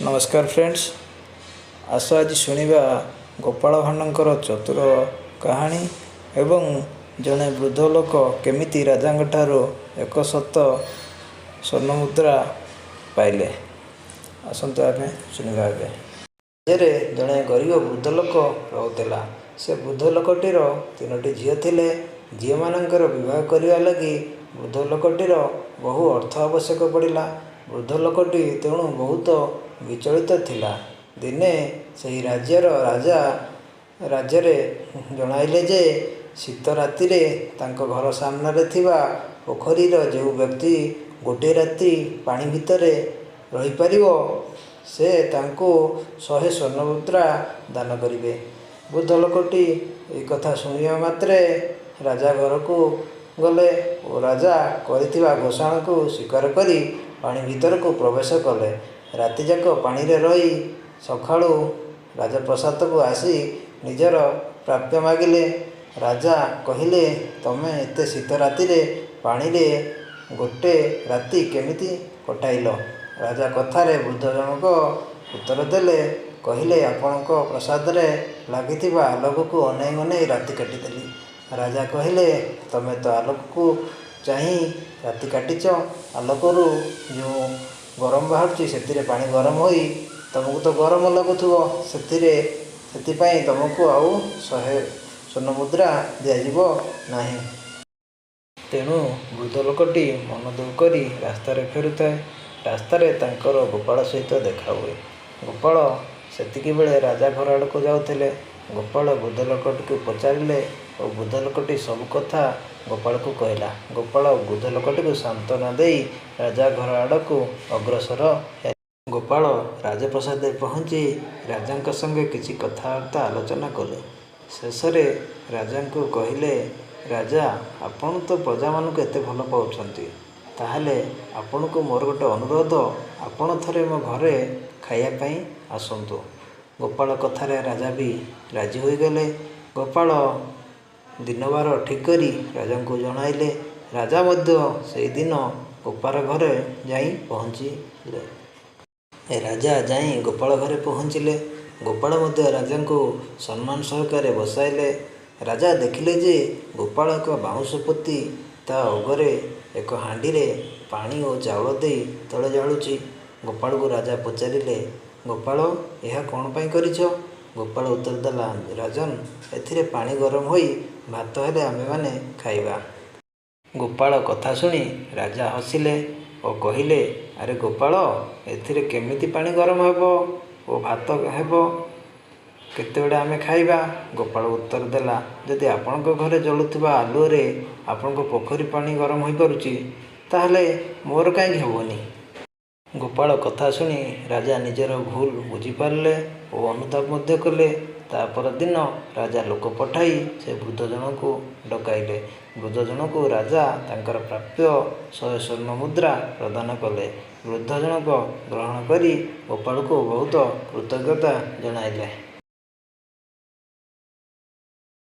नमस्कार फ्रेंड्स, आस आज शुणा गोपाल भांडर चतुर कहानी एवं जड़े वृद्ध लोक केमिति राजा एक शत स्वर्ण मुद्रा पाइले। आसतु आमे शुणा। राज्य जड़े गरीब वृद्ध लोक रोला। से वृद्ध लोकटीर तीनोटी झील थिले। झील मानकर विवाह करने लगी वृद्ध लोकटीर बहु अर्थ आवश्यक पड़ा। वृद्ध लोकटी तेणु बहुत विचलित थिला। दिने से राज्यर राजा राज्य जणाइले जे शीत राति तांको घर सामने थिबा पोखरीर जो व्यक्ति गोटे राति पानी भितर रही पारिबो से तांको 100 स्वर्ण मुद्रा दान करिवे। वृद्ध लोकटी ए कथा शुणिया मात्रे राजा घर को गले और राजा करिथिबा घोषणा को स्वीकार करी पानी भीतर को प्रवेश कले। राति जाक पानी रे रही सकाळु राजप्रसाद को आसी निजर प्राप्य मागिले। राजा कहिले, तमे एते शीत राति रे पानी रे गोटे राति केमिति कटाइल? राजा कथारे वृद्ध जनक उत्तर देले, कहिले आपणक प्रसाद रे लागिथिबा आलोक को अनै अनै राति काटिदेली। राजा कहिले, तमे तो आलोक को चाही राति काटिच। आलोकरू जो गरम बाहर से पानी गरम हो तुमको तो गरम लगुव से तुमको आउ 100 स्वर्ण मुद्रा दिज्व ना। तेणु वृद्ध लोकटी मन दुख कर रास्तार फेरुए। रास्तार तांकर गोपाल सहित देखा हुए। गोपाल सेतिकी बेले राजा घर आड़ को जाऊले। गोपाल वृद्ध लोकटी को पचारे और वृद्ध लोकटी सब कथा गोपाल को कहला। गोपाल वृद्ध लोकटी को सांत्वना दे राजा घर आड़ को अग्रसर। गोपाल राजप्रसाद पहुँची राजा संगे किसी कथबार्ता आलोचना कले। शेष राजा को कहले, राजा आपण तो प्रजा मानक एते भल पाउछंती, ताहले आपण को मोर गोटे अनुरोध, आपण थरे मो घरे खाइया पई आसंतु। गोपाल कथारे राजा भी राजी हो गले। गोपाल दिन बार ठीक करी राजा को जणाइले। राजा मध्य से दिन गोपाल घरे जाई पहुँचिले। राजा जाई गोपाल घरे पहुँचिले। गोपाल मध्य राजा को सम्मान सहकारे बसाइले। राजा देखिले जे गोपाल एक बाउंश पोती ता अगरे एक हांडी रे पानी और चाउल दे तले जालुची। गोपाल को राजा पचारिले, गोपाल यह कौन पाई करिछ? गोपाल उत्तर देला, राजन एथिरे पानी गरम होई भात हेले आमे माने खाइबा। गोपाल कथा शुणी राजा हसिले और कहिले, अरे गोपाल एथिरे केमिति पानी गरम हेबो और भात हेबो, केतेबेले आमे खाइबा? गोपाल उत्तर देला, जदि आपणक घरे जलुथिबा आलुरे आपणक पोखरी पानी गरम होई पारुची, ताहले मोर काई हेबोनी? गोपाल कथा शुणी राजा निजर भूल बुझीपारे और अनुताप मध्य कले। तापर दिन राजा लोक पठाई से वृद्ध जन को डकाइले। वृद्ध जन को राजा तांकर प्राप्य 100 स्वर्ण मुद्रा प्रदान कले। वृद्ध जनक ग्रहण करी गोपाल को बहुत कृतज्ञता जणाइले।